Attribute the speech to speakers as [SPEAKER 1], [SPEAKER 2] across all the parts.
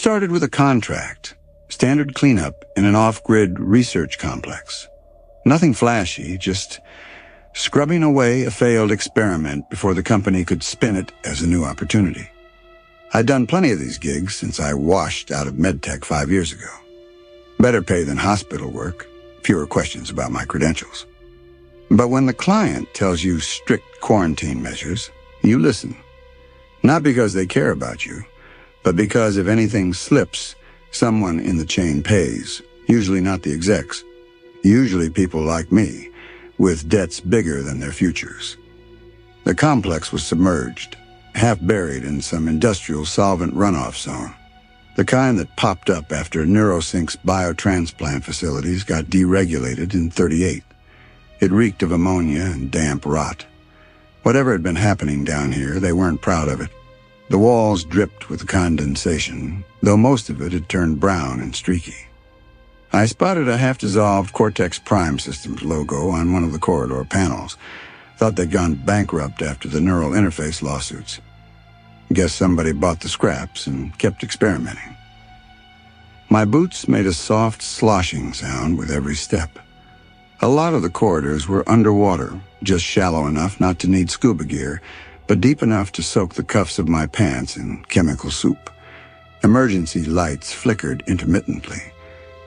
[SPEAKER 1] started with a contract, standard cleanup in an off-grid research complex. Nothing flashy, just scrubbing away a failed experiment before the company could spin it as a new opportunity. I'd done plenty of these gigs since I washed out of medtech 5 years ago. Better pay than hospital work, fewer questions about my credentials. But when the client tells you strict quarantine measures, you listen. Not because they care about you, but because if anything slips, someone in the chain pays, usually not the execs. Usually people like me, with debts bigger than their futures. The complex was submerged, half buried in some industrial solvent runoff zone, the kind that popped up after NeuroSync's biotransplant facilities got deregulated in '38. It reeked of ammonia and damp rot. Whatever had been happening down here, they weren't proud of it. The walls dripped with condensation, though most of it had turned brown and streaky. I spotted a half-dissolved Cortex Prime Systems logo on one of the corridor panels. Thought they'd gone bankrupt after the neural interface lawsuits. Guess somebody bought the scraps and kept experimenting. My boots made a soft sloshing sound with every step. A lot of the corridors were underwater, just shallow enough not to need scuba gear, but deep enough to soak the cuffs of my pants in chemical soup. Emergency lights flickered intermittently,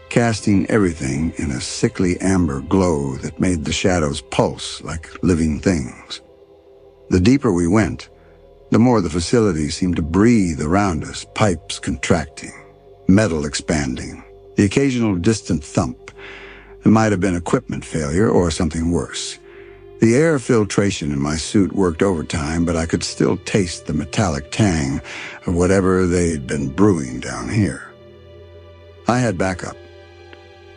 [SPEAKER 1] casting everything in a sickly amber glow that made the shadows pulse like living things. The deeper we went, the more the facility seemed to breathe around us, pipes contracting, metal expanding, the occasional distant thump. It might have been equipment failure or something worse. The air filtration in my suit worked overtime, but I could still taste the metallic tang of whatever they'd been brewing down here. I had backup.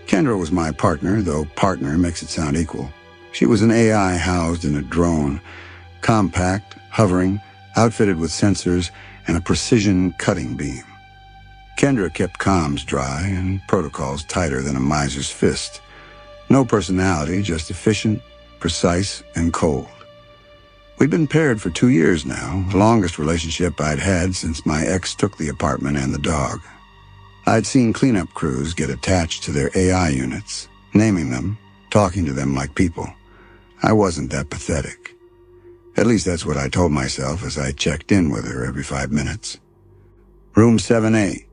[SPEAKER 1] Kendra was my partner, though partner makes it sound equal. She was an AI housed in a drone, compact, hovering, outfitted with sensors and a precision cutting beam. Kendra kept comms dry and protocols tighter than a miser's fist. No personality, just efficient, precise, and cold. We'd been paired for 2 years now, the longest relationship I'd had since my ex took the apartment and the dog. I'd seen cleanup crews get attached to their AI units, naming them, talking to them like people. I wasn't that pathetic. At least that's what I told myself as I checked in with her every 5 minutes. Room 7A.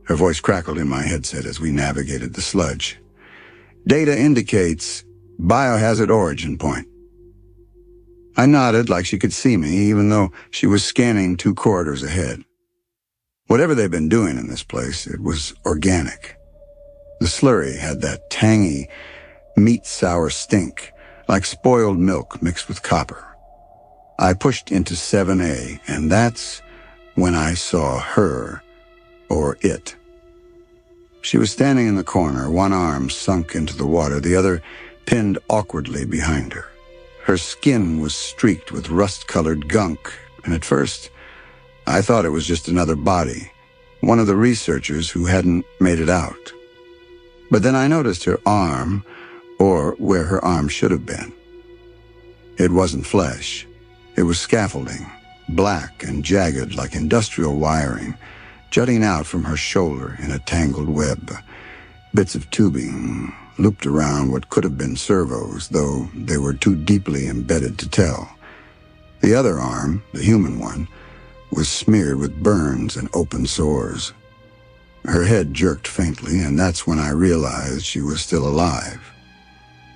[SPEAKER 1] Her voice crackled in my headset as we navigated the sludge. Data indicates biohazard origin point. I nodded like she could see me, even though she was scanning 2 corridors ahead. Whatever they'd been doing in this place, it was organic. The slurry had that tangy, meat-sour stink, like spoiled milk mixed with copper. I pushed into 7A, and that's when I saw her, or it. She was standing in the corner, one arm sunk into the water, the other pinned awkwardly behind her. Her skin was streaked with rust-colored gunk, and at first, I thought it was just another body, one of the researchers who hadn't made it out. But then I noticed her arm, or where her arm should have been. It wasn't flesh. It was scaffolding, black and jagged like industrial wiring, jutting out from her shoulder in a tangled web. Bits of tubing looped around what could have been servos, though they were too deeply embedded to tell. The other arm, the human one, was smeared with burns and open sores. Her head jerked faintly, and that's when I realized she was still alive.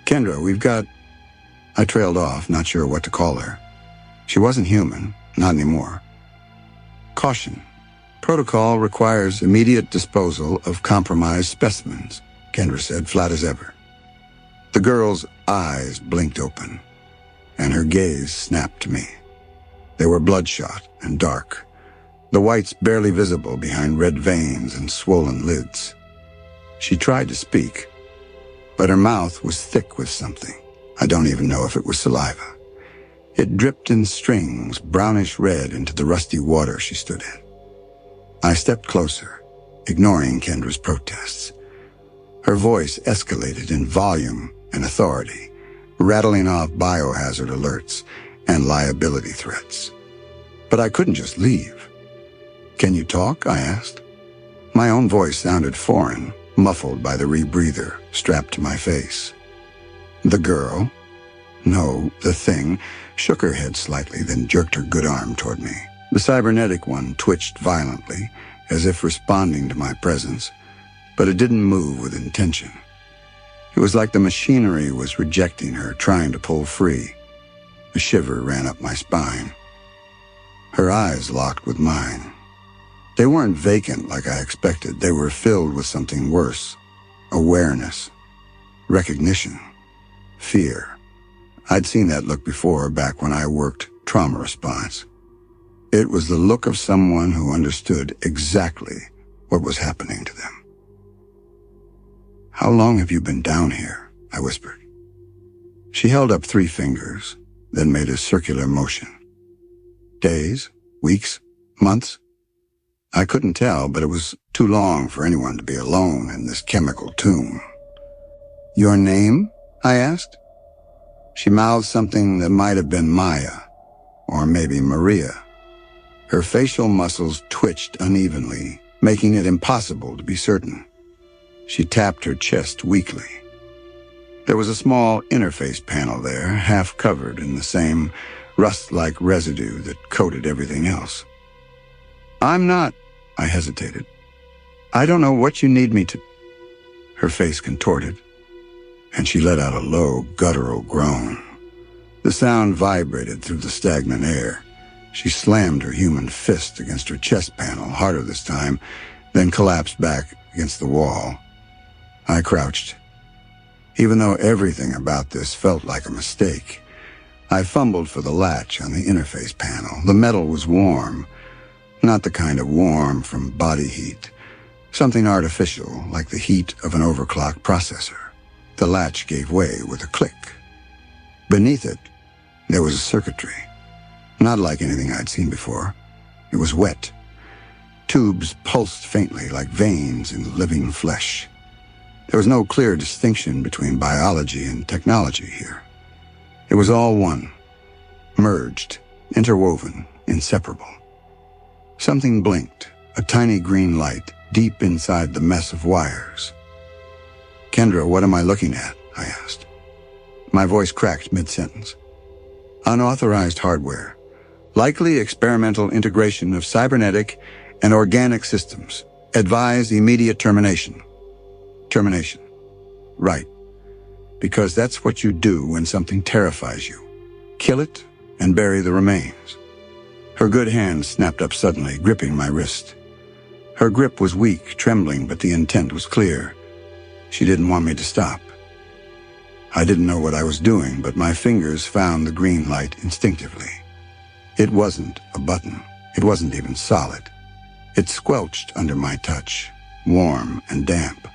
[SPEAKER 1] Kendra, we've got... I trailed off, not sure what to call her. She wasn't human, not anymore. Caution. Protocol requires immediate disposal of compromised specimens, Kendra said, flat as ever. The girl's eyes blinked open, and her gaze snapped to me. They were bloodshot and dark, the whites barely visible behind red veins and swollen lids. She tried to speak, but her mouth was thick with something. I don't even know if it was saliva. It dripped in strings, brownish red, into the rusty water she stood in. I stepped closer, ignoring Kendra's protests. Her voice escalated in volume and authority, rattling off biohazard alerts and liability threats. But I couldn't just leave. "Can you talk?" I asked. My own voice sounded foreign, muffled by the rebreather strapped to my face. The girl, no, the thing, shook her head slightly, then jerked her good arm toward me. The cybernetic one twitched violently, as if responding to my presence, but it didn't move with intention. It was like the machinery was rejecting her, trying to pull free. A shiver ran up my spine. Her eyes locked with mine. They weren't vacant like I expected. They were filled with something worse. Awareness. Recognition. Fear. I'd seen that look before, back when I worked trauma response. It was the look of someone who understood exactly what was happening to them. "How long have you been down here?" I whispered. She held up 3 fingers, then made a circular motion. Days? Weeks? Months? I couldn't tell, but it was too long for anyone to be alone in this chemical tomb. "Your name?" I asked. She mouthed something that might have been Maya, or maybe Maria. Her facial muscles twitched unevenly, making it impossible to be certain. She tapped her chest weakly. There was a small interface panel there, half covered in the same rust-like residue that coated everything else. "I'm not," I hesitated. "I don't know what you need me to—" Her face contorted, and she let out a low, guttural groan. The sound vibrated through the stagnant air. She slammed her human fist against her chest panel, harder this time, then collapsed back against the wall. I crouched. Even though everything about this felt like a mistake, I fumbled for the latch on the interface panel. The metal was warm, not the kind of warm from body heat, something artificial, like the heat of an overclocked processor. The latch gave way with a click. Beneath it, there was a circuitry, not like anything I'd seen before. It was wet. Tubes pulsed faintly like veins in living flesh. There was no clear distinction between biology and technology here. It was all one, merged, interwoven, inseparable. Something blinked, a tiny green light, deep inside the mess of wires. "Kendra, what am I looking at?" I asked. My voice cracked mid-sentence. "Unauthorized hardware. Likely experimental integration of cybernetic and organic systems. Advise immediate termination." Termination. Right. Because that's what you do when something terrifies you. Kill it and bury the remains. Her good hand snapped up suddenly, gripping my wrist. Her grip was weak, trembling, but the intent was clear. She didn't want me to stop. I didn't know what I was doing, but my fingers found the green light instinctively. It wasn't a button. It wasn't even solid. It squelched under my touch, warm and damp.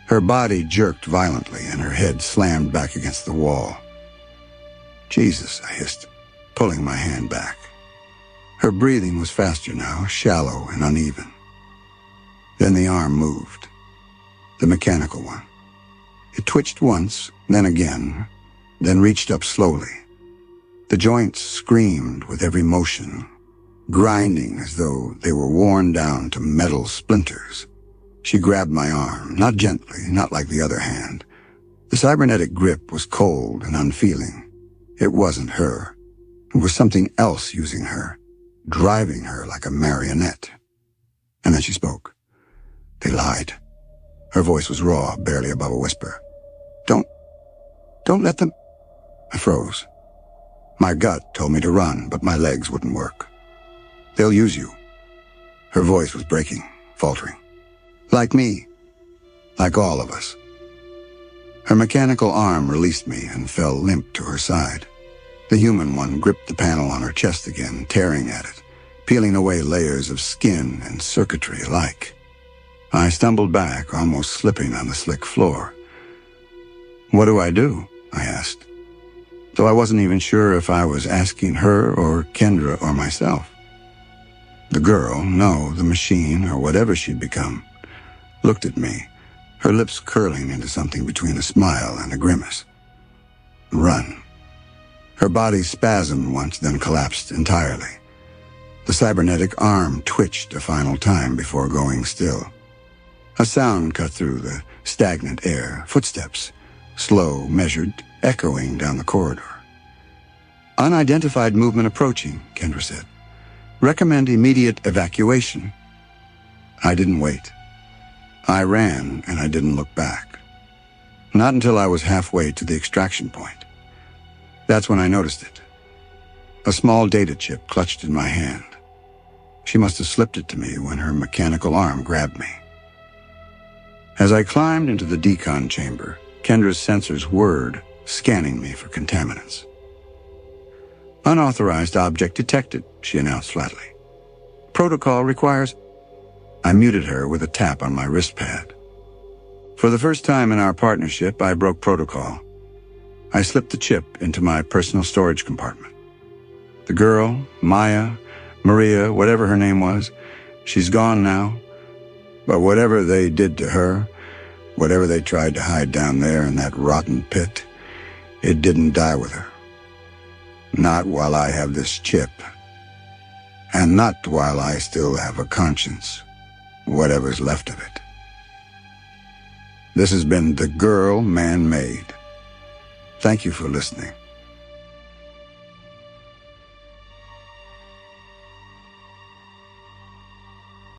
[SPEAKER 1] Her body jerked violently, and her head slammed back against the wall. "Jesus," I hissed, pulling my hand back. Her breathing was faster now, shallow and uneven. Then the arm moved, the mechanical one. It twitched once, then again, then reached up slowly. The joints screamed with every motion, grinding as though they were worn down to metal splinters. She grabbed my arm, not gently, not like the other hand. The cybernetic grip was cold and unfeeling. It wasn't her. It was something else using her, driving her like a marionette. And then she spoke. "They lied." Her voice was raw, barely above a whisper. Don't let them—" I froze. My gut told me to run, but my legs wouldn't work. "They'll use you." Her voice was breaking, faltering. "Like me. Like all of us." Her mechanical arm released me and fell limp to her side. The human one gripped the panel on her chest again, tearing at it, peeling away layers of skin and circuitry alike. I stumbled back, almost slipping on the slick floor. "What do I do?" I asked, though I wasn't even sure if I was asking her or Kendra or myself. The girl, no, the machine or whatever she'd become, looked at me, her lips curling into something between a smile and a grimace. "Run." Her body spasmed once, then collapsed entirely. The cybernetic arm twitched a final time before going still. A sound cut through the stagnant air. Footsteps, slow, measured, echoing down the corridor. Unidentified movement approaching, Kendra said. Recommend immediate evacuation. I didn't wait. I ran, and I didn't look back. Not until I was halfway to the extraction point. That's when I noticed it. A small data chip clutched in my hand. She must have slipped it to me when her mechanical arm grabbed me. As I climbed into the decon chamber, Kendra's sensors whirred, scanning me for contaminants. Unauthorized object detected, she announced flatly. Protocol requires... I muted her with a tap on my wrist pad. For the first time in our partnership, I broke protocol. I slipped the chip into my personal storage compartment. The girl, Maya, Maria, whatever her name was, she's gone now. But whatever they did to her, whatever they tried to hide down there in that rotten pit, it didn't die with her. Not while I have this chip. And not while I still have a conscience, whatever's left of it. This has been The Girl Man Made. Thank you for listening.